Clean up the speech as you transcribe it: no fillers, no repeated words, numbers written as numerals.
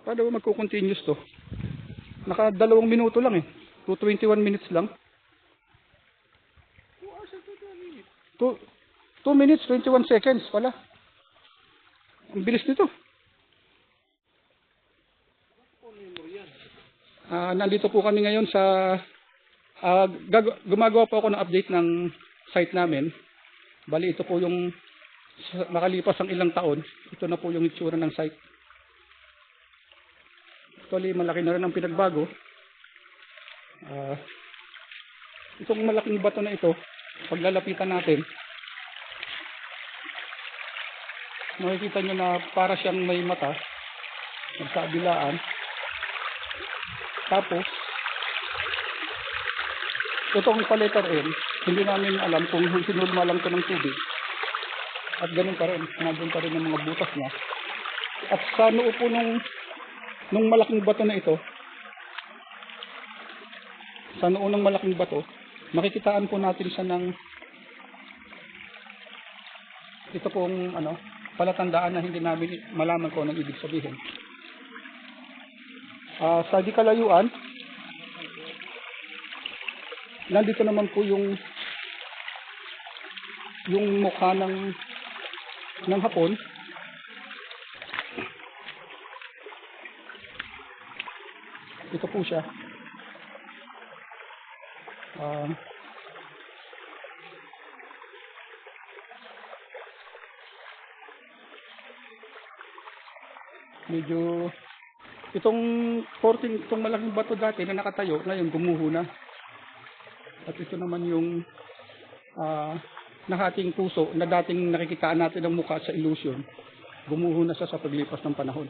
Paano ba magko-continuous to? Naka 2 minuto lang eh. 2:21 minutes lang. 2 minutes, 21 seconds pala. Ang bilis nito. Nandito po kami ngayon sa gumagawa po ako ng update ng site namin. Bali ito po yung nakalipas ang ilang taon. Ito na po yung itsura ng site. Actually malaki na rin ang pinagbago. Itong malaking bato na ito, paglalapitan natin, makikita nyo na para siyang may mata nagkabilaan. Tapos itong pa-letter M, hindi namin alam kung sinulma lang ito ng tubig at ganun pa rin, nandun pa rin ang mga butas niya. At sa noo po nung malaking bato na ito, sa noo ng malaking bato, makikitaan po natin siya ng ito pong palatandaan na hindi namin malaman kung anong ibig sabihin. Sa di kalayuan, nandito naman po yung mukha ng hapon. Ito po siya. Medyo itong malaking bato dati na nakatayo, ngayon gumuho na. At ito naman yung nahating puso na dating nakikitaan natin ang mukha sa illusion. Gumuho na siya sa paglipas ng panahon.